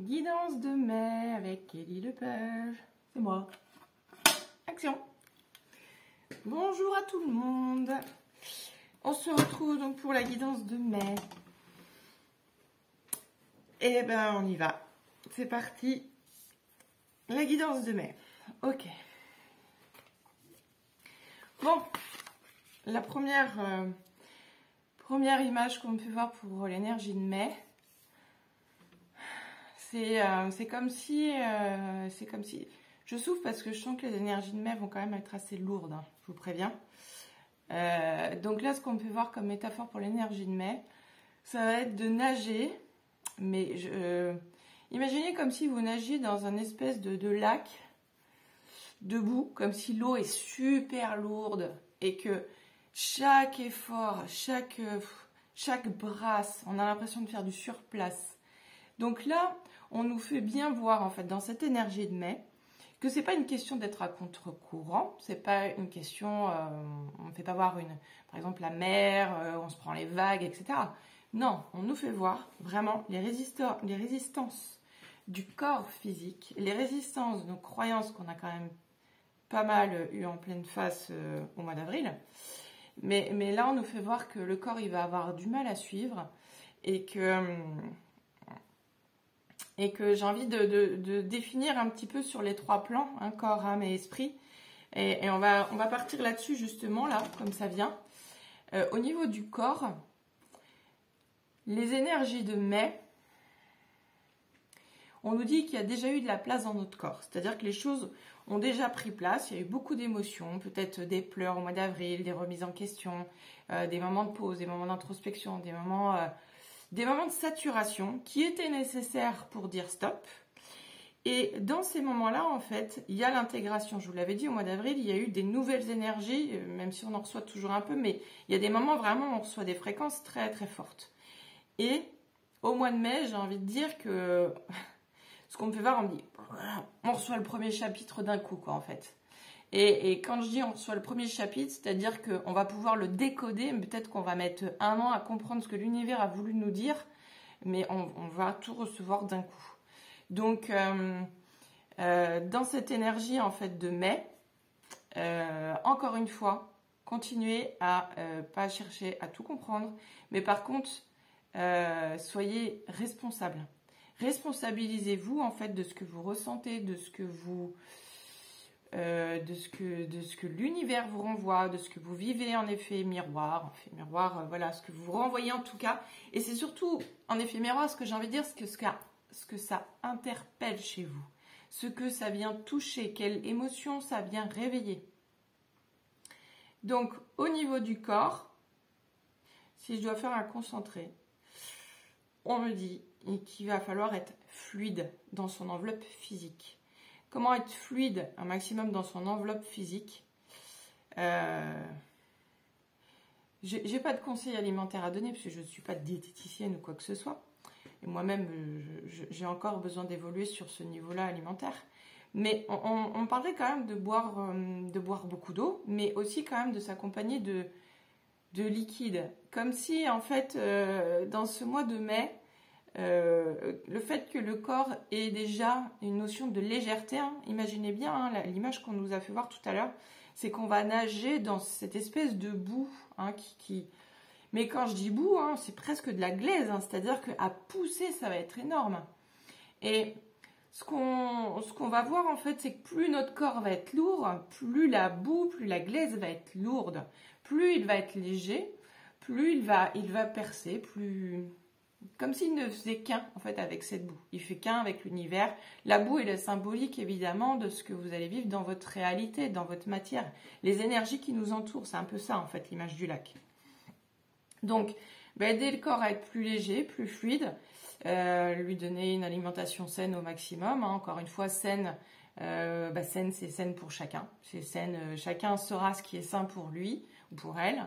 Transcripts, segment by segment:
Guidance de mai avec Kelly Lepage. C'est moi. Action. Bonjour à tout le monde. On se retrouve donc pour la guidance de mai. Et ben on y va. C'est parti. La guidance de mai. Ok. Bon. La première image qu'on peut voir pour l'énergie de mai. C'est comme si, je souffle parce que je sens que les énergies de mai vont quand même être assez lourdes, hein, je vous préviens. Donc là, ce qu'on peut voir comme métaphore pour l'énergie de mai, ça va être de nager, mais imaginez comme si vous nagiez dans un espèce de lac, debout, comme si l'eau est super lourde et que chaque effort, chaque brasse, on a l'impression de faire du surplace. Donc là, on nous fait bien voir en fait dans cette énergie de mai que c'est pas une question d'être à contre-courant, c'est pas une question, on ne fait pas voir par exemple la mer, on se prend les vagues, etc. Non, on nous fait voir vraiment les résistances du corps physique, les résistances de nos croyances qu'on a quand même pas mal eu en pleine face au mois d'avril. Mais là, on nous fait voir que le corps, il va avoir du mal à suivre et que j'ai envie de définir un petit peu sur les trois plans, hein, corps, âme et esprit. Et on va partir là-dessus justement, là, comme ça vient. Au niveau du corps, les énergies de mai, on nous dit qu'il y a déjà eu de la place dans notre corps. C'est-à-dire que les choses ont déjà pris place, il y a eu beaucoup d'émotions, peut-être des pleurs au mois d'avril, des remises en question, des moments de pause, des moments d'introspection, des moments de saturation qui étaient nécessaires pour dire stop. Et dans ces moments-là, en fait, il y a l'intégration. Je vous l'avais dit, au mois d'avril, il y a eu des nouvelles énergies, même si on en reçoit toujours un peu, mais il y a des moments vraiment où on reçoit des fréquences très très fortes. Et au mois de mai, j'ai envie de dire que ce qu'on me fait voir, on me dit, on reçoit le premier chapitre d'un coup, quoi, en fait. Et quand je dis on reçoit le premier chapitre, c'est-à-dire qu'on va pouvoir le décoder, peut-être qu'on va mettre 1 an à comprendre ce que l'univers a voulu nous dire, mais on va tout recevoir d'un coup. Donc, dans cette énergie, en fait, de mai, encore une fois, continuez à pas chercher à tout comprendre, mais par contre, soyez responsables. Responsabilisez-vous, en fait, de ce que vous ressentez, de ce que l'univers vous renvoie, de ce que vous vivez en effet miroir, voilà, ce que vous renvoyez en tout cas. Et c'est surtout en effet miroir, ce que j'ai envie de dire, ce que ça interpelle chez vous, ce que ça vient toucher, quelle émotion ça vient réveiller. Donc au niveau du corps, si je dois faire un concentré, on me dit qu'il va falloir être fluide dans son enveloppe physique. Comment être fluide un maximum dans son enveloppe physique? J'ai pas de conseils alimentaires à donner parce que je ne suis pas diététicienne ou quoi que ce soit. Et moi-même, j'ai encore besoin d'évoluer sur ce niveau-là alimentaire. Mais on parlerait quand même de boire beaucoup d'eau, mais aussi quand même de s'accompagner de liquide. Comme si, en fait, dans ce mois de mai, le fait que le corps ait déjà une notion de légèreté, hein, imaginez bien hein, l'image qu'on nous a fait voir tout à l'heure, c'est qu'on va nager dans cette espèce de boue hein, mais quand je dis boue, hein, c'est presque de la glaise, hein, c'est-à-dire qu'à pousser, ça va être énorme. Et ce qu'on va voir en fait, c'est que plus notre corps va être lourd, plus la boue, plus la glaise va être lourde, plus il va être léger, plus il va percer, plus... Comme s'il ne faisait qu'un en fait avec cette boue. Il fait qu'un avec l'univers. La boue est la symbolique évidemment de ce que vous allez vivre dans votre réalité, dans votre matière. Les énergies qui nous entourent, c'est un peu ça en fait l'image du lac. Donc, aider le corps à être plus léger, plus fluide, lui donner une alimentation saine au maximum. Hein. Encore une fois, saine, saine c'est saine pour chacun. C'est saine, chacun saura ce qui est sain pour lui ou pour elle.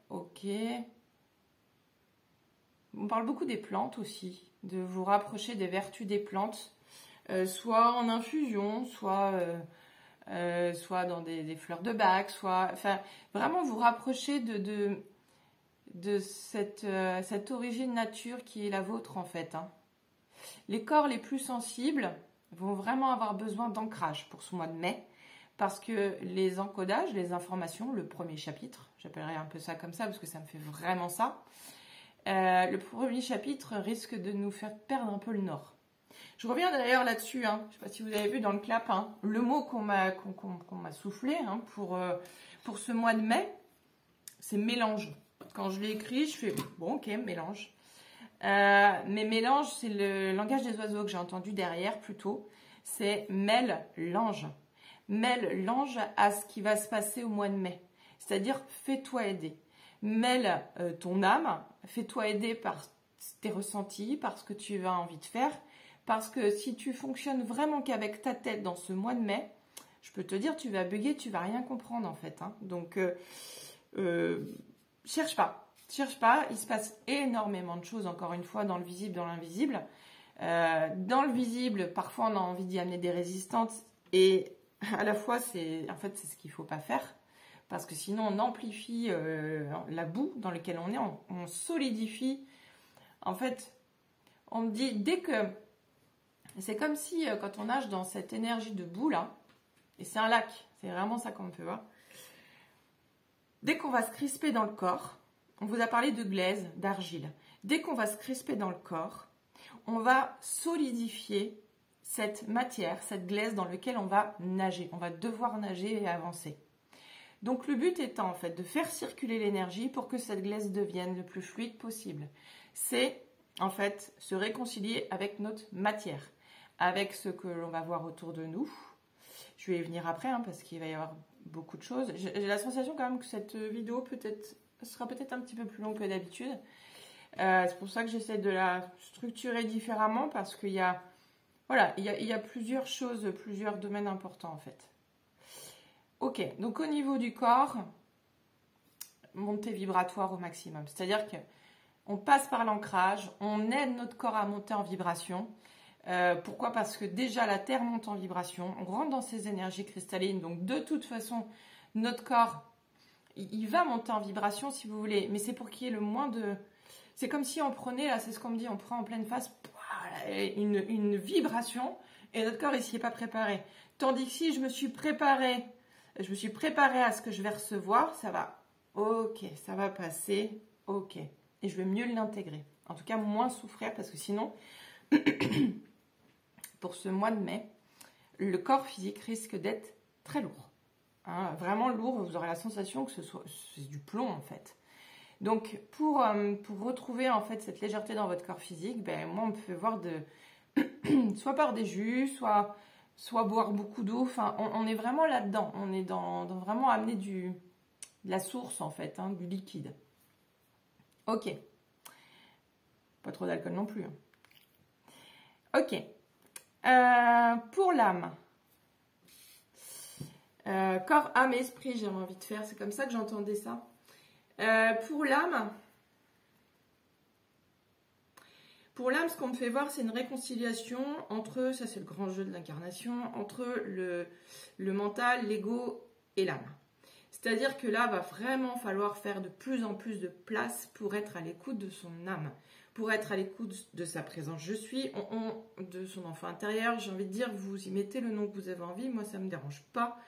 Ok. On parle beaucoup des plantes aussi, de vous rapprocher des vertus des plantes, soit en infusion, soit dans des fleurs de bac, soit, enfin, vraiment vous rapprocher de cette origine nature qui est la vôtre en fait. Hein. Les corps les plus sensibles vont vraiment avoir besoin d'ancrage pour ce mois de mai, parce que les encodages, les informations, le premier chapitre, j'appellerais un peu ça comme ça parce que ça me fait vraiment ça, le premier chapitre risque de nous faire perdre un peu le nord. Je reviens d'ailleurs là-dessus, hein. Je ne sais pas si vous avez vu dans le clap, hein, le mot qu'on m'a soufflé hein, pour ce mois de mai, c'est mélange. Quand je l'ai écrit, je fais bon, ok, mélange. Mais mélange, c'est le langage des oiseaux que j'ai entendu derrière plutôt. C'est mêle l'ange. Mêle l'ange à ce qui va se passer au mois de mai. C'est-à-dire, fais-toi aider. Mêle ton âme, fais-toi aider par tes ressentis, par ce que tu as envie de faire. Parce que si tu fonctionnes vraiment qu'avec ta tête dans ce mois de mai, je peux te dire, tu vas bugger, tu vas rien comprendre en fait. Hein. Donc, cherche pas. Cherche pas, il se passe énormément de choses, encore une fois, dans le visible, dans l'invisible. Dans le visible, parfois on a envie d'y amener des résistances et à la fois, c'est ce qu'il ne faut pas faire parce que sinon on amplifie la boue dans laquelle on est, on solidifie. En fait, on me dit, dès que... C'est comme si quand on nage dans cette énergie de boue là, et c'est un lac, c'est vraiment ça qu'on peut voir, dès qu'on va se crisper dans le corps, on vous a parlé de glaise, d'argile. Dès qu'on va se crisper dans le corps, on va solidifier cette matière, cette glaise dans laquelle on va nager. On va devoir nager et avancer. Donc le but étant en fait de faire circuler l'énergie pour que cette glaise devienne le plus fluide possible. C'est en fait se réconcilier avec notre matière, avec ce que l'on va voir autour de nous. Je vais y venir après hein, parce qu'il va y avoir beaucoup de choses. J'ai la sensation quand même que cette vidéo sera peut-être un petit peu plus longue que d'habitude. C'est pour ça que j'essaie de la structurer différemment parce qu'il y a, voilà, il y a plusieurs choses, plusieurs domaines importants en fait. Ok, donc au niveau du corps, montée vibratoire au maximum. C'est-à-dire qu'on passe par l'ancrage, on aide notre corps à monter en vibration. Pourquoi? Parce que déjà la Terre monte en vibration, on rentre dans ces énergies cristallines, donc de toute façon, notre corps, il va monter en vibration si vous voulez, mais c'est pour qu'il y ait le moins de... C'est comme si on prenait, là c'est ce qu'on me dit, on prend en pleine face une vibration et notre corps il s'y est pas préparé. Tandis que si je me suis préparée à ce que je vais recevoir, ça va, ok, ça va passer, ok. Et je vais mieux l'intégrer. En tout cas, moins souffrir parce que sinon, pour ce mois de mai, le corps physique risque d'être très lourd. Hein, vraiment lourd, vous aurez la sensation que c'est du plomb en fait. Donc pour retrouver en fait cette légèreté dans votre corps physique, ben, moi on peut voir soit par des jus, soit boire beaucoup d'eau, enfin on est vraiment là-dedans, on est dans vraiment amener de la source en fait, hein, du liquide. Ok, pas trop d'alcool non plus. Hein. Ok, pour l'âme, corps, âme, esprit, j'ai envie de faire, c'est comme ça que j'entendais ça. Pour l'âme, ce qu'on me fait voir, c'est une réconciliation entre, ça c'est le grand jeu de l'incarnation, entre le mental, l'ego et l'âme. C'est-à-dire que là, va vraiment falloir faire de plus en plus de place pour être à l'écoute de son âme, pour être à l'écoute de sa présence. Je suis, de son enfant intérieur, j'ai envie de dire, vous y mettez le nom que vous avez envie, moi ça ne me dérange pas,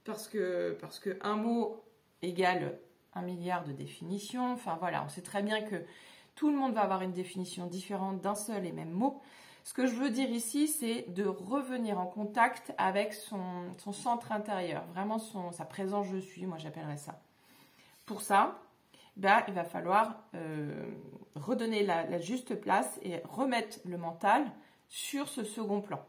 parce que un mot égale 1 milliard de définitions. Enfin voilà, on sait très bien que tout le monde va avoir une définition différente d'un seul et même mot. Ce que je veux dire ici, c'est de revenir en contact avec son centre intérieur, vraiment sa présence je suis, moi j'appellerais ça. Pour ça, ben, il va falloir redonner la juste place et remettre le mental sur ce second plan.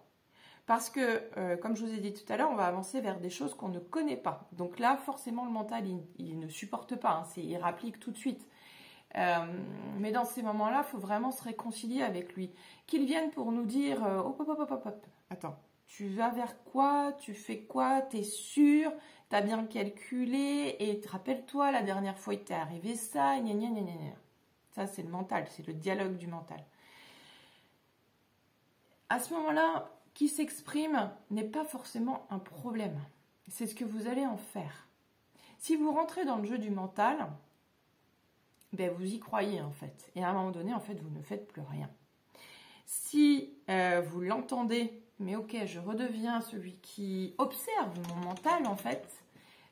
Parce que, comme je vous ai dit tout à l'heure, on va avancer vers des choses qu'on ne connaît pas. Donc là, forcément, le mental, il ne supporte pas, hein, il rapplique tout de suite. Mais dans ces moments-là, il faut vraiment se réconcilier avec lui. Qu'il vienne pour nous dire, hop, attends, tu vas vers quoi? Tu fais quoi? T'es sûr? T'as bien calculé? Et rappelle-toi, la dernière fois, il t'est arrivé ça, gna gna gna gna. Ça, c'est le mental, c'est le dialogue du mental. À ce moment-là, qui s'exprime n'est pas forcément un problème. C'est ce que vous allez en faire. Si vous rentrez dans le jeu du mental, ben, vous y croyez en fait. Et à un moment donné, en fait, vous ne faites plus rien. Si vous l'entendez, mais ok, je redeviens celui qui observe mon mental en fait,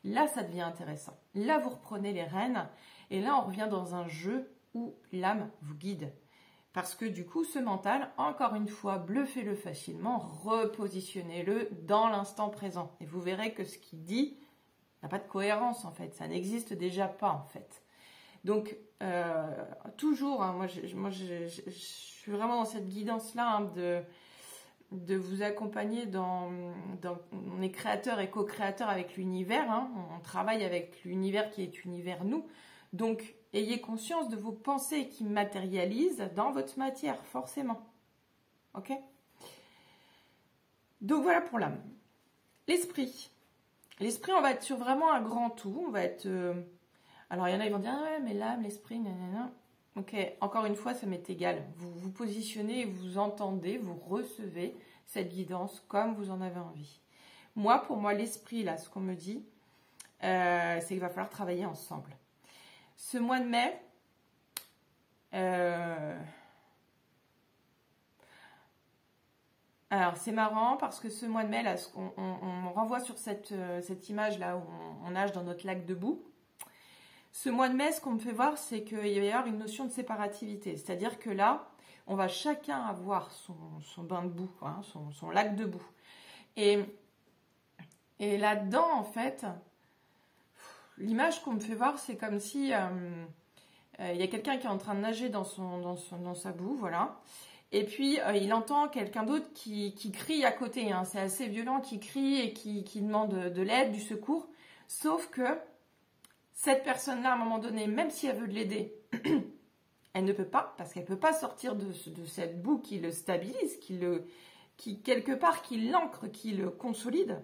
là, ça devient intéressant. Là, vous reprenez les rênes et là, on revient dans un jeu où l'âme vous guide. Parce que du coup, ce mental, encore une fois, bluffez-le facilement, repositionnez-le dans l'instant présent. Et vous verrez que ce qu'il dit n'a pas de cohérence en fait, ça n'existe déjà pas en fait. Donc, toujours, hein, moi je suis vraiment dans cette guidance-là hein, de vous accompagner on est créateur et co-créateur avec l'univers, hein, on travaille avec l'univers qui est univers nous. Donc, ayez conscience de vos pensées qui matérialisent dans votre matière, forcément. Ok? Donc, voilà pour l'âme. L'esprit. L'esprit, on va être sur vraiment un grand tout. On va être... Alors, il y en a qui vont dire, ah ouais, mais l'âme, l'esprit, nanana. Ok, encore une fois, ça m'est égal. Vous vous positionnez, vous entendez, vous recevez cette guidance comme vous en avez envie. Moi, pour moi, l'esprit, là, ce qu'on me dit, c'est qu'il va falloir travailler ensemble. Ce mois de mai, alors c'est marrant parce que ce mois de mai, là, on renvoie sur cette image-là où on nage dans notre lac de boue. Ce mois de mai, ce qu'on me fait voir, c'est qu'il va y avoir une notion de séparativité. C'est-à-dire que là, on va chacun avoir son bain de boue, hein, son lac de boue. Et là-dedans, en fait, l'image qu'on me fait voir, c'est comme si y a quelqu'un qui est en train de nager dans sa boue, voilà. Et puis, il entend quelqu'un d'autre qui crie à côté. Hein. C'est assez violent, qui crie et qui demande de l'aide, du secours. Sauf que cette personne-là, à un moment donné, même si elle veut de l'aider, elle ne peut pas, parce qu'elle ne peut pas sortir de cette boue qui le stabilise, qui quelque part, qui l'ancre, qui le consolide.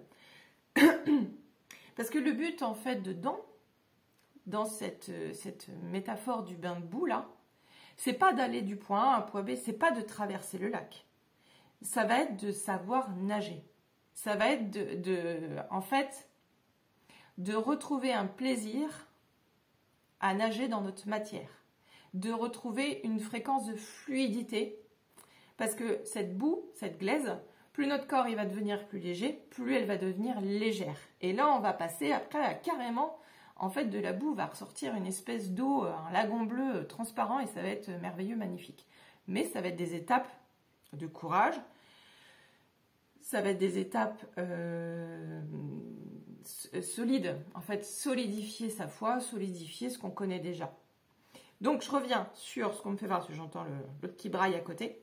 Parce que le but, en fait, dans cette métaphore du bain de boue, là, c'est pas d'aller du point A à un point B, c'est pas de traverser le lac. Ça va être de savoir nager. Ça va être en fait, de retrouver un plaisir à nager dans notre matière. De retrouver une fréquence de fluidité. Parce que cette boue, cette glaise, plus notre corps il va devenir plus léger, plus elle va devenir légère. Et là, on va passer après à carrément, en fait, de la boue va ressortir une espèce d'eau, un lagon bleu transparent et ça va être merveilleux, magnifique. Mais ça va être des étapes de courage, ça va être des étapes solides, en fait, solidifier sa foi, solidifier ce qu'on connaît déjà. Donc, je reviens sur ce qu'on me fait voir, parce que j'entends le petit braille à côté.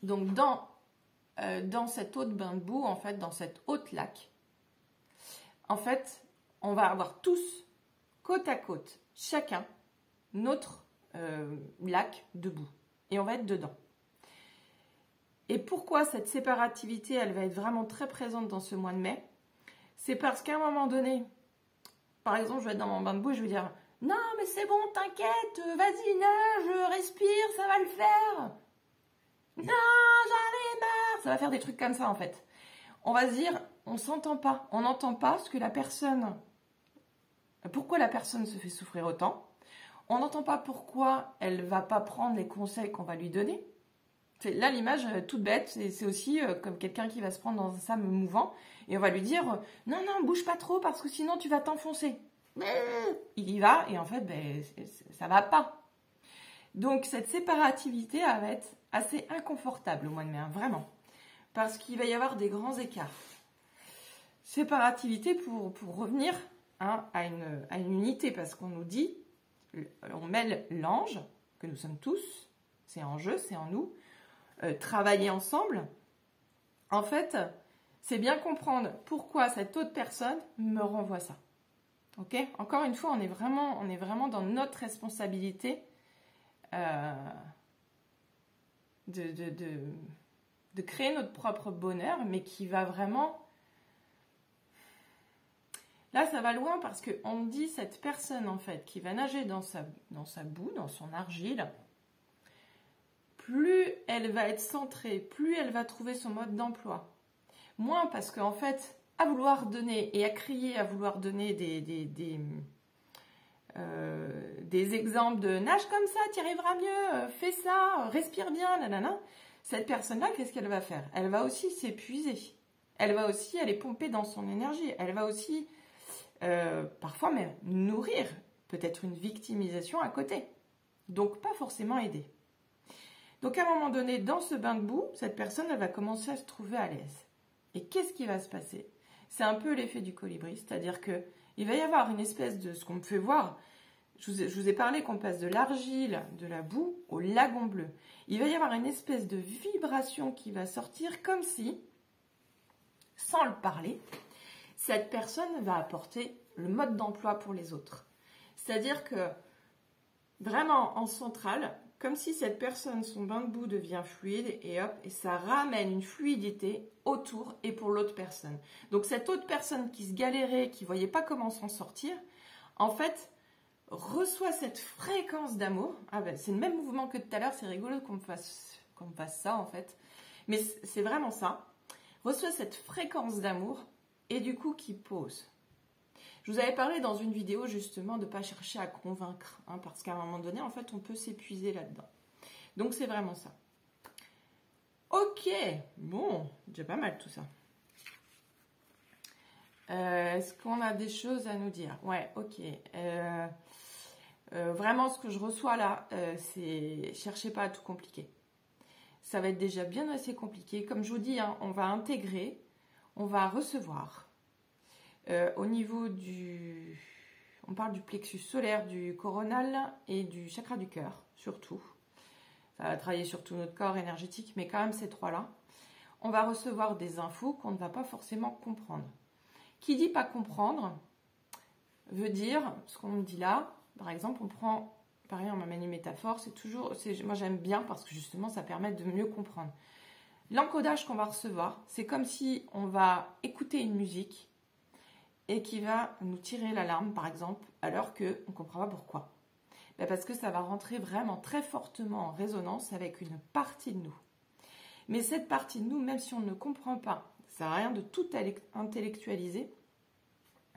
Donc, dans cette eau de bain de boue, en fait, dans cette haute lac, en fait, on va avoir tous, côte à côte, chacun, notre lac de boue. Et on va être dedans. Et pourquoi cette séparativité, elle va être vraiment très présente dans ce mois de mai? C'est parce qu'à un moment donné, par exemple, je vais être dans mon bain de boue et je vais dire « Non, mais c'est bon, t'inquiète, vas-y, nage, respire, ça va le faire. » Non, j'en ai marre. Ça va faire des trucs comme ça, en fait. On va se dire, on s'entend pas. On n'entend pas ce que la personne... Pourquoi la personne se fait souffrir autant. On n'entend pas pourquoi elle va pas prendre les conseils qu'on va lui donner. Là, l'image toute bête, c'est aussi comme quelqu'un qui va se prendre dans un sable mouvant et on va lui dire « Non, non, bouge pas trop parce que sinon tu vas t'enfoncer. » Il y va et en fait, ça va pas. Donc, cette séparativité elle va être assez inconfortable au mois de mai, hein, vraiment. Parce qu'il va y avoir des grands écarts. Séparativité pour revenir hein, à une unité, parce qu'on nous dit, on mêle l'ange, que nous sommes tous, c'est en jeu, c'est en nous, travailler ensemble. En fait, c'est bien comprendre pourquoi cette autre personne me renvoie ça. Ok ? Encore une fois, on est vraiment dans notre responsabilité de créer notre propre bonheur, mais qui va vraiment... Là, ça va loin parce qu'on me dit cette personne, en fait, qui va nager dans sa boue, dans son argile, plus elle va être centrée, plus elle va trouver son mode d'emploi. Moins parce qu'en fait, à vouloir donner et à crier, à vouloir donner des exemples de nage comme ça, tu y arriveras mieux, fais ça, respire bien, nanana, cette personne-là, qu'est-ce qu'elle va faire? Elle va aussi s'épuiser. Elle va aussi aller pomper dans son énergie. Elle va aussi, parfois même, nourrir peut-être une victimisation à côté. Donc, pas forcément aider. Donc, à un moment donné, dans ce bain de boue, cette personne, elle va commencer à se trouver à l'aise. Et qu'est-ce qui va se passer? C'est un peu l'effet du colibri, c'est-à-dire qu'il va y avoir une espèce de, ce qu'on me fait voir, je vous ai parlé qu'on passe de l'argile, de la boue, au lagon bleu. Il va y avoir une espèce de vibration qui va sortir comme si, sans le parler, cette personne va apporter le mode d'emploi pour les autres. C'est-à-dire que, vraiment en centrale, comme si cette personne, son bain de boue devient fluide et hop, et ça ramène une fluidité autour et pour l'autre personne. Donc cette autre personne qui se galérait, qui ne voyait pas comment s'en sortir, en fait, reçoit cette fréquence d'amour. Ah ben, c'est le même mouvement que tout à l'heure, c'est rigolo qu'on me fasse ça en fait. Mais c'est vraiment ça. Reçoit cette fréquence d'amour et du coup qui pose. Je vous avais parlé dans une vidéo justement de ne pas chercher à convaincre, hein, parce qu'à un moment donné, en fait, on peut s'épuiser là-dedans. Donc, c'est vraiment ça. Ok, bon, déjà pas mal tout ça. Est-ce qu'on a des choses à nous dire? Ouais, ok. Vraiment, ce que je reçois là, c'est cherchez pas à tout compliquer. Ça va être déjà bien assez compliqué. Comme je vous dis, hein, on va intégrer, on va recevoir. Au niveau du... On parle du plexus solaire, du coronal et du chakra du cœur, surtout. Ça va travailler sur tout notre corps énergétique, mais quand même ces trois-là. On va recevoir des infos qu'on ne va pas forcément comprendre. Qui dit pas comprendre veut dire, ce qu'on me dit là, par exemple, on prend... Pareil, on m'amène une métaphore, c'est toujours... Moi, j'aime bien parce que justement, ça permet de mieux comprendre. L'encodage qu'on va recevoir, c'est comme si on va écouter une musique et qui va nous tirer l'alarme, par exemple, alors qu'on ne comprend pas pourquoi. Ben parce que ça va rentrer vraiment très fortement en résonance avec une partie de nous. Mais cette partie de nous, même si on ne comprend pas, ça sert à rien de tout intellectualiser.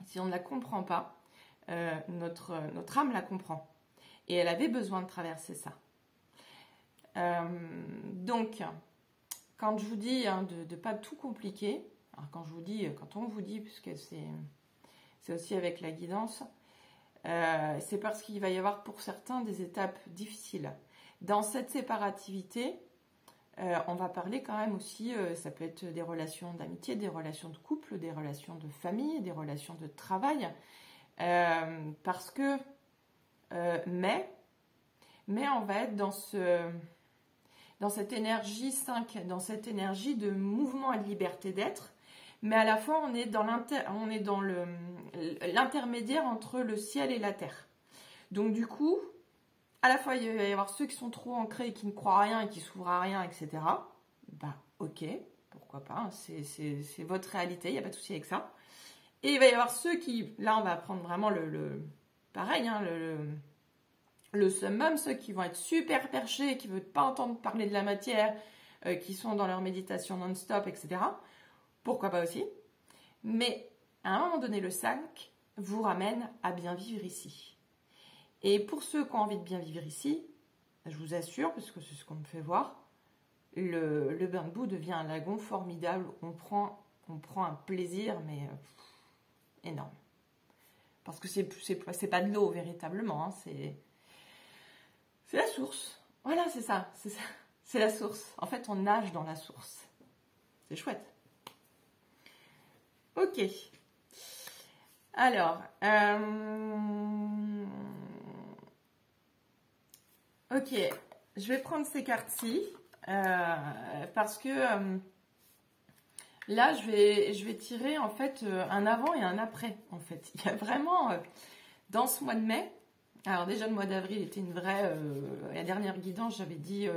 Si on ne la comprend pas, notre âme la comprend. Et elle avait besoin de traverser ça. Donc, quand je vous dis hein, de ne pas tout compliquer, alors quand on vous dit, puisque c'est aussi avec la guidance, c'est parce qu'il va y avoir pour certains des étapes difficiles. Dans cette séparativité, on va parler quand même aussi, ça peut être des relations d'amitié, des relations de couple, des relations de famille, des relations de travail, parce que, mais on va être dans cette énergie 5, dans cette énergie de mouvement et de liberté d'être, mais à la fois on est dans l'intermédiaire entre le ciel et la terre. Donc du coup, à la fois il va y avoir ceux qui sont trop ancrés et qui ne croient à rien et qui s'ouvrent à rien, etc. Bah ok, pourquoi pas, hein, c'est votre réalité, il n'y a pas de souci avec ça. Et il va y avoir ceux qui, là on va prendre vraiment pareil, hein, le summum, ceux qui vont être super perchés, qui ne veulent pas entendre parler de la matière, qui sont dans leur méditation non-stop, etc. Pourquoi pas aussi. Mais à un moment donné, le 5 vous ramène à bien vivre ici. Et pour ceux qui ont envie de bien vivre ici, je vous assure, parce que c'est ce qu'on me fait voir, le bain de boue devient un lagon formidable. On prend un plaisir, mais énorme. Parce que c'est pas de l'eau véritablement, hein, c'est la source. Voilà, c'est ça. C'est la source. En fait, on nage dans la source. C'est chouette. Ok. Alors, ok, je vais prendre ces cartes-ci parce que là, je vais tirer en fait un avant et un après. En fait, il y a vraiment dans ce mois de mai. Alors déjà, le mois d'avril était une vraie. La dernière guidance, j'avais dit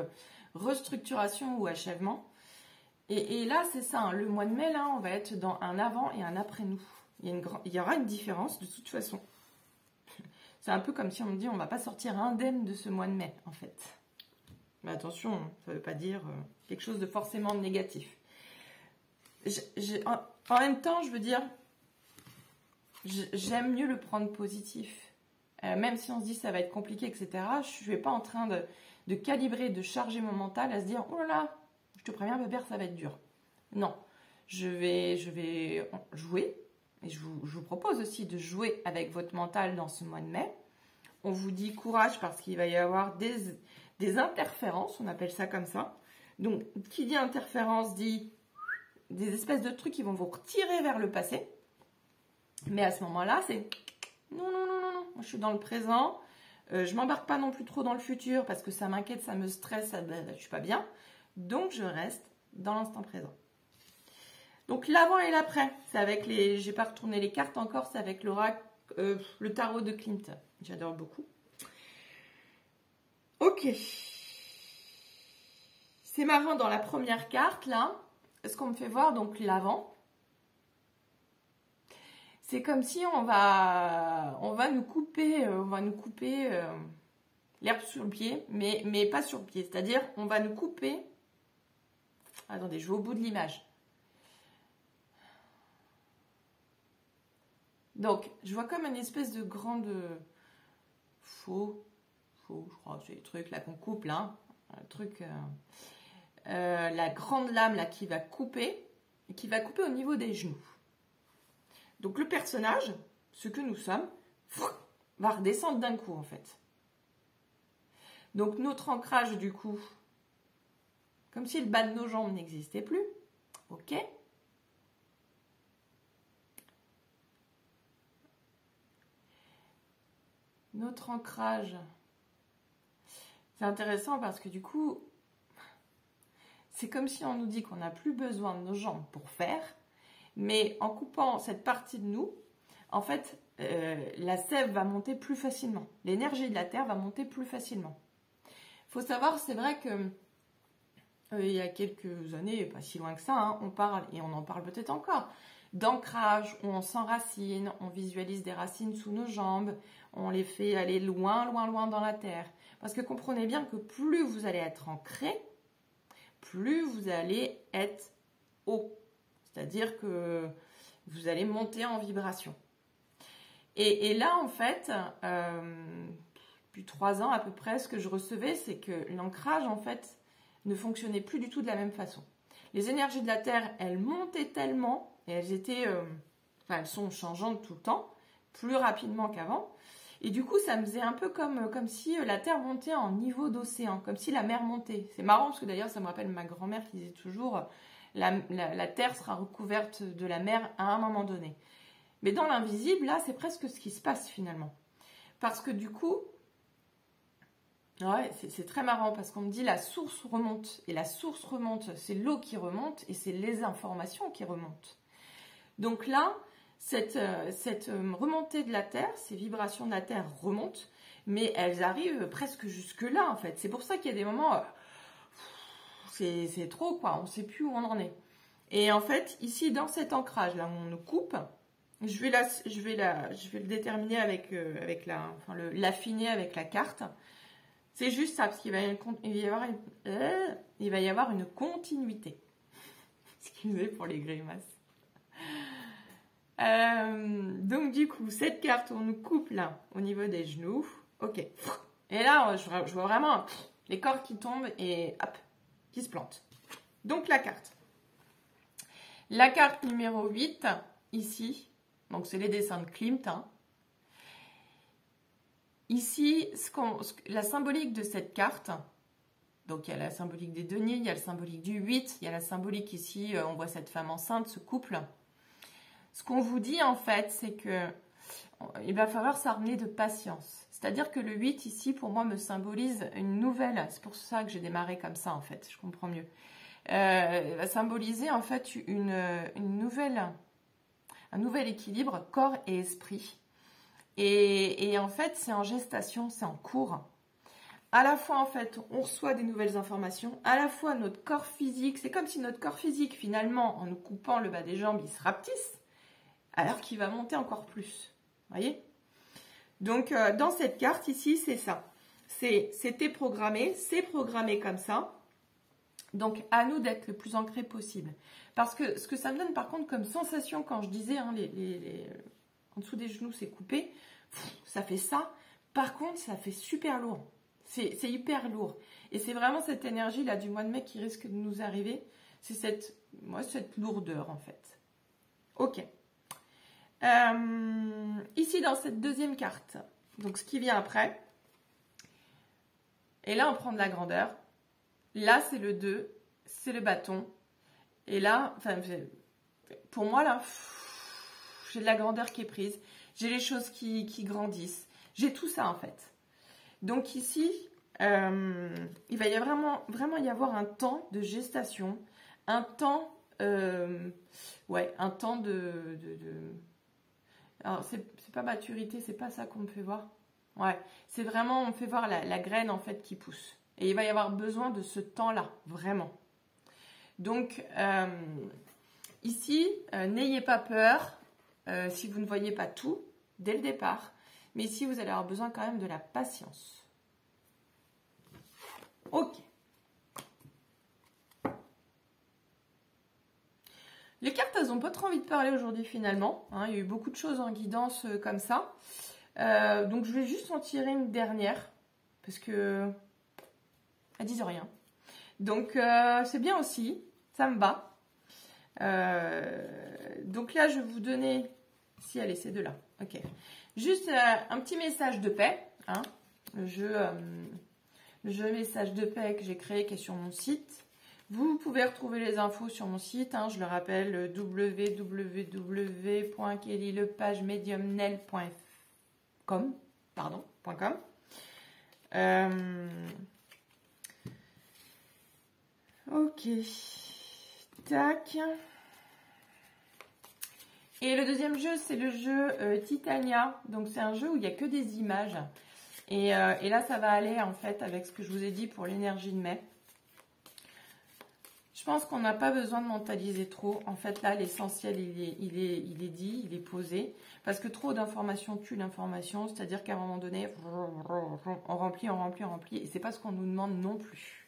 restructuration ou achèvement. Et là, c'est ça, hein, le mois de mai, là, on va être dans un avant et un après nous. Il y aura une différence de toute façon. C'est un peu comme si on me dit on ne va pas sortir indemne de ce mois de mai, en fait. Mais attention, ça ne veut pas dire quelque chose de forcément négatif. En même temps, je veux dire, j'aime mieux le prendre positif. même si on se dit ça va être compliqué, etc., je ne suis pas en train de calibrer, de charger mon mental à se dire, oh là là, je te préviens, Bébert, ça va être dur. Non, je vais jouer, et je vous propose aussi de jouer avec votre mental dans ce mois de mai. On vous dit courage parce qu'il va y avoir des interférences, on appelle ça comme ça. Donc, qui dit interférence dit des espèces de trucs qui vont vous retirer vers le passé. Mais à ce moment-là, c'est non, non, non, non, non, moi je suis dans le présent. Je m'embarque pas non plus trop dans le futur parce que ça m'inquiète, ça me stresse, je suis pas bien. Donc, je reste dans l'instant présent. Donc, l'avant et l'après, c'est avec les... J'ai pas retourné les cartes encore, c'est avec l'oracle, le tarot de Klimt. J'adore beaucoup. Ok. C'est marrant, dans la première carte, là, ce qu'on me fait voir, donc l'avant, c'est comme si on va nous couper, l'herbe sur le pied, mais pas sur le pied. C'est-à-dire, on va nous couper... Attendez, je vais au bout de l'image. Donc, je vois comme une espèce de grande faux, je crois que c'est les trucs là qu'on coupe là, un truc, la grande lame là qui va couper au niveau des genoux. Donc le personnage, ce que nous sommes, va redescendre d'un coup en fait. Donc notre ancrage du coup, comme si le bas de nos jambes n'existait plus, ok. Notre ancrage, c'est intéressant parce que du coup, c'est comme si on nous dit qu'on n'a plus besoin de nos jambes pour faire, mais en coupant cette partie de nous, en fait, la sève va monter plus facilement. L'énergie de la terre va monter plus facilement. Il faut savoir, c'est vrai que il y a quelques années, pas si loin que ça, hein, on parle, et on en parle peut-être encore, d'ancrage, où on s'enracine, on visualise des racines sous nos jambes, on les fait aller loin, loin, loin dans la terre. Parce que comprenez bien que plus vous allez être ancré, plus vous allez être haut. C'est-à-dire que vous allez monter en vibration. Et là, en fait, depuis 3 ans à peu près, ce que je recevais, c'est que l'ancrage, en fait, ne fonctionnait plus du tout de la même façon. Les énergies de la Terre, elles montaient tellement, et elles étaient, elles sont changeantes tout le temps, plus rapidement qu'avant. Et du coup, ça me faisait un peu comme si la Terre montait en niveau d'océan, comme si la mer montait. C'est marrant parce que d'ailleurs, ça me rappelle ma grand-mère qui disait toujours la Terre sera recouverte de la mer à un moment donné. Mais dans l'invisible, là, c'est presque ce qui se passe finalement. Parce que du coup, ouais, c'est très marrant parce qu'on me dit la source remonte. Et la source remonte, c'est l'eau qui remonte et c'est les informations qui remontent. Donc là, cette remontée de la Terre, ces vibrations de la Terre remontent, mais elles arrivent presque jusque-là en fait. C'est pour ça qu'il y a des moments, c'est trop quoi, on ne sait plus où on en est. Et en fait, ici dans cet ancrage là où on nous coupe, je vais le déterminer avec l'affiner avec la carte. C'est juste ça, parce qu'il va y avoir une continuité. Excusez pour les grimaces. Donc du coup, cette carte, on nous coupe là, au niveau des genoux. Ok. Et là, je vois vraiment les cordes qui tombent et hop, qui se plantent. Donc la carte. La carte numéro 8, ici. Donc c'est les dessins de Klimt. Hein. Ici, la symbolique de cette carte, donc il y a la symbolique des deniers, il y a la symbolique du 8, il y a la symbolique ici, on voit cette femme enceinte, ce couple. Ce qu'on vous dit en fait, c'est que il va falloir s'armer de patience. C'est-à-dire que le 8 ici, pour moi, me symbolise une nouvelle, c'est pour ça que j'ai démarré comme ça en fait, je comprends mieux. Va symboliser en fait un nouvel équilibre corps et esprit. Et en fait, c'est en gestation, c'est en cours. À la fois, en fait, on reçoit des nouvelles informations. À la fois, notre corps physique, c'est comme si notre corps physique, finalement, en nous coupant le bas des jambes, il se rapetisse, alors qu'il va monter encore plus. Vous voyez? Donc, dans cette carte ici, c'est ça. C'était programmé, c'est programmé comme ça. Donc, à nous d'être le plus ancré possible. Parce que ce que ça me donne, par contre, comme sensation, quand je disais, hein, en dessous des genoux, c'est coupé. Ça fait ça. Par contre, ça fait super lourd. C'est hyper lourd. Et c'est vraiment cette énergie-là du mois de mai qui risque de nous arriver. C'est cette lourdeur, en fait. Ok. Ici, dans cette deuxième carte, donc ce qui vient après, et là, on prend de la grandeur. Là, c'est le 2, c'est le bâton. Et là, enfin, pour moi, là, j'ai de la grandeur qui est prise. J'ai les choses qui grandissent. J'ai tout ça, en fait. Donc ici, il va y avoir vraiment y avoir un temps de gestation, un temps, un temps de alors, c'est pas maturité, c'est pas ça qu'on me fait voir. Ouais, c'est vraiment, on me fait voir la graine, en fait, qui pousse. Et il va y avoir besoin de ce temps-là, vraiment. Donc, ici, n'ayez pas peur si vous ne voyez pas tout dès le départ. Mais ici, vous allez avoir besoin quand même de la patience. Ok. Les cartes, elles n'ont pas trop envie de parler aujourd'hui finalement. Hein, il y a eu beaucoup de choses en guidance comme ça. Donc, je vais juste en tirer une dernière. Parce que elles disent rien. Donc, c'est bien aussi. Ça me va. Donc là, je vais vous donner... Si, allez, c'est deux-là. Ok. Juste un petit message de paix. Hein. Le jeu message de paix que j'ai créé qui est sur mon site. Vous pouvez retrouver les infos sur mon site. Hein, je le rappelle, www.kellylepagmediumnel.com. Ok. Tac. Et le deuxième jeu, c'est le jeu Titania. Donc, c'est un jeu où il n'y a que des images. Et là, ça va aller, en fait, avec ce que je vous ai dit pour l'énergie de mai. Je pense qu'on n'a pas besoin de mentaliser trop. En fait, là, l'essentiel, il est dit, il est posé. Parce que trop d'informations tue l'information. C'est-à-dire qu'à un moment donné, on remplit. Et c'est pas ce qu'on nous demande non plus.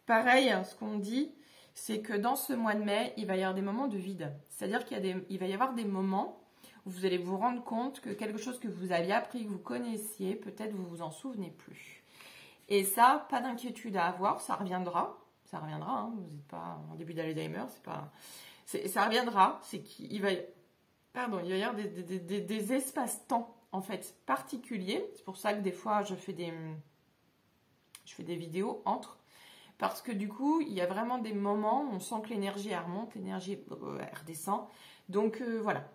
Pareil, ce qu'on dit, c'est que dans ce mois de mai, il va y avoir des moments de vide. C'est-à-dire qu'il va y avoir des moments où vous allez vous rendre compte que quelque chose que vous aviez appris, que vous connaissiez, peut-être vous vous en souvenez plus. Et ça, pas d'inquiétude à avoir, ça reviendra. Ça reviendra, hein, vous n'êtes pas en début d'Alzheimer, ça reviendra. C'est qu'il va y avoir des espaces-temps, en fait, particuliers. C'est pour ça que des fois, je fais des vidéos entre. Parce que du coup, il y a vraiment des moments où on sent que l'énergie elle remonte, l'énergie elle redescend. Donc voilà.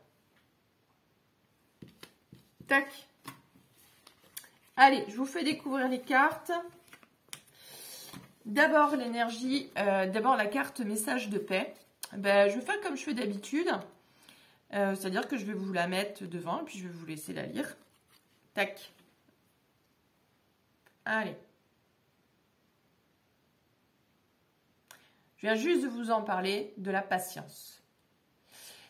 Tac. Allez, je vous fais découvrir les cartes. D'abord l'énergie, d'abord la carte message de paix. Ben, je vais faire comme je fais d'habitude. C'est-à-dire que je vais vous la mettre devant et puis je vais vous laisser la lire. Tac. Allez. Je viens juste de vous en parler, de la patience.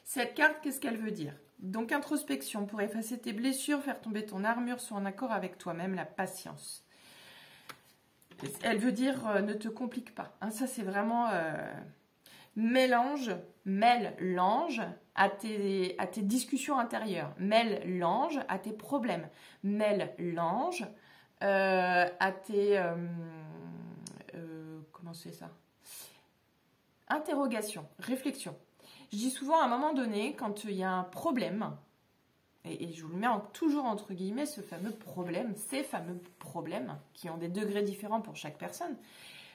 Cette carte, qu'est-ce qu'elle veut dire? Donc, introspection, pour effacer tes blessures, faire tomber ton armure, sois en accord avec toi-même, la patience. Elle veut dire, ne te complique pas. Hein, ça, c'est vraiment... mêle l'ange à tes discussions intérieures. Mêle l'ange à tes problèmes. Mêle l'ange à tes... comment c'est ça? Interrogation, réflexion. Je dis souvent à un moment donné, quand il y a un problème, et je vous le mets toujours entre guillemets, ces fameux problèmes qui ont des degrés différents pour chaque personne,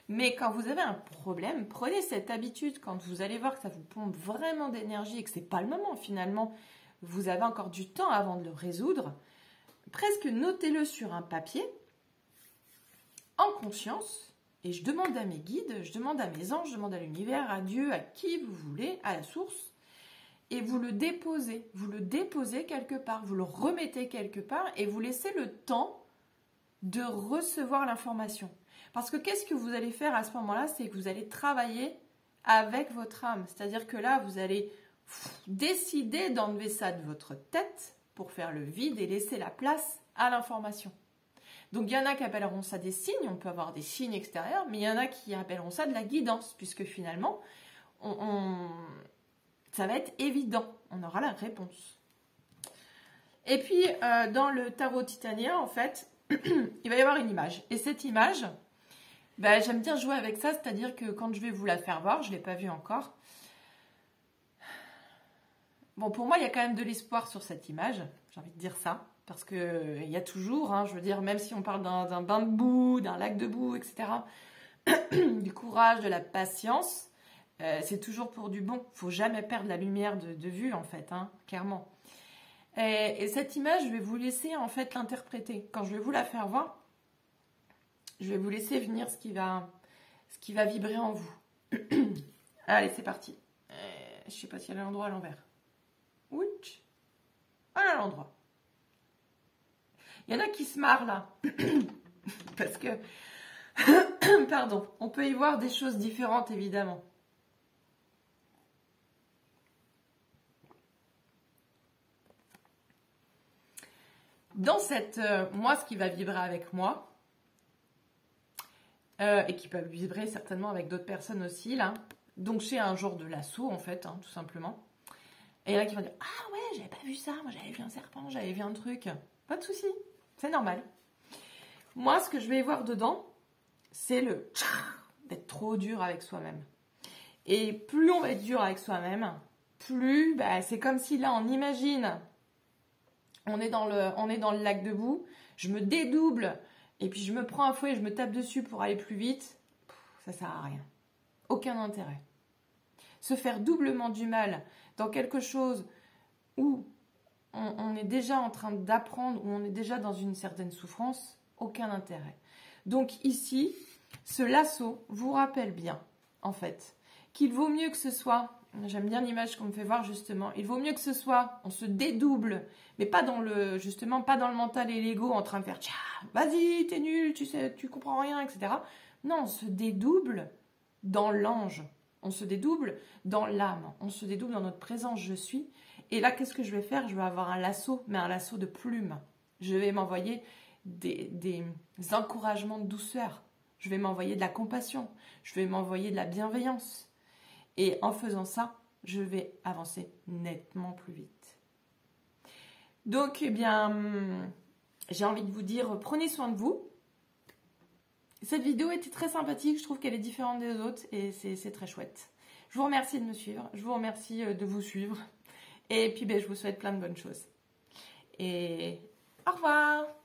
mais quand vous avez un problème, prenez cette habitude, quand vous allez voir que ça vous pompe vraiment d'énergie et que ce n'est pas le moment finalement, vous avez encore du temps avant de le résoudre, presque notez-le sur un papier, en conscience. Et je demande à mes guides, je demande à mes anges, je demande à l'univers, à Dieu, à qui vous voulez, à la source. Et vous le déposez quelque part, vous le remettez quelque part et vous laissez le temps de recevoir l'information. Parce que qu'est-ce que vous allez faire à ce moment-là? C'est que vous allez travailler avec votre âme. C'est-à-dire que là, vous allez décider d'enlever ça de votre tête pour faire le vide et laisser la place à l'information. Donc, il y en a qui appelleront ça des signes, on peut avoir des signes extérieurs, mais il y en a qui appelleront ça de la guidance, puisque finalement, ça va être évident, on aura la réponse. Et puis, dans le tarot titanien, en fait, il va y avoir une image. Et cette image, ben, j'aime bien jouer avec ça, c'est-à-dire que quand je vais vous la faire voir, je ne l'ai pas vue encore. Bon, pour moi, il y a quand même de l'espoir sur cette image, j'ai envie de dire ça. Parce qu'il y a toujours, hein, je veux dire, même si on parle d'un bain de boue, d'un lac de boue, etc., du courage, de la patience, c'est toujours pour du bon. Il ne faut jamais perdre la lumière de vue, en fait, hein, clairement. Et cette image, je vais vous laisser, en fait, l'interpréter. Quand je vais vous la faire voir, je vais vous laisser venir ce qui va vibrer en vous. Allez, c'est parti. Je ne sais pas s'il y a l'endroit à l'envers. Ouch. À l'endroit. Il y en a qui se marrent là. Parce que, pardon, on peut y voir des choses différentes évidemment. Dans cette, moi, ce qui va vibrer avec moi, et qui peut vibrer certainement avec d'autres personnes aussi, là. Donc, c'est un genre de lasso, en fait, hein, tout simplement. Et il y en a qui vont dire, ah ouais, j'avais pas vu ça, moi j'avais vu un serpent, j'avais vu un truc. Pas de souci, c'est normal. Moi, ce que je vais voir dedans, c'est le d'être trop dur avec soi-même. Et plus on va être dur avec soi-même, plus bah, c'est comme si là, on imagine, on est dans le lac de boue, je me dédouble, et puis je me prends un fouet et je me tape dessus pour aller plus vite. Ça sert à rien. Aucun intérêt. Se faire doublement du mal dans quelque chose où on est déjà en train d'apprendre, où on est déjà dans une certaine souffrance, aucun intérêt. Donc ici, ce lasso vous rappelle bien, en fait, qu'il vaut mieux que ce soit, j'aime bien l'image qu'on me fait voir justement, il vaut mieux que ce soit, on se dédouble, mais pas dans le, justement, pas dans le mental et l'ego en train de faire, tiens, vas-y, t'es nul, tu sais, tu comprends rien, etc. Non, on se dédouble dans l'ange. On se dédouble dans l'âme, on se dédouble dans notre présence, je suis. Et là, qu'est-ce que je vais faire? Je vais avoir un lasso, mais un lasso de plumes. Je vais m'envoyer des encouragements de douceur. Je vais m'envoyer de la compassion. Je vais m'envoyer de la bienveillance. Et en faisant ça, je vais avancer nettement plus vite. Donc, eh bien, j'ai envie de vous dire, prenez soin de vous. Cette vidéo était très sympathique, je trouve qu'elle est différente des autres et c'est très chouette. Je vous remercie de me suivre, je vous remercie de vous suivre et puis ben, je vous souhaite plein de bonnes choses. Et au revoir!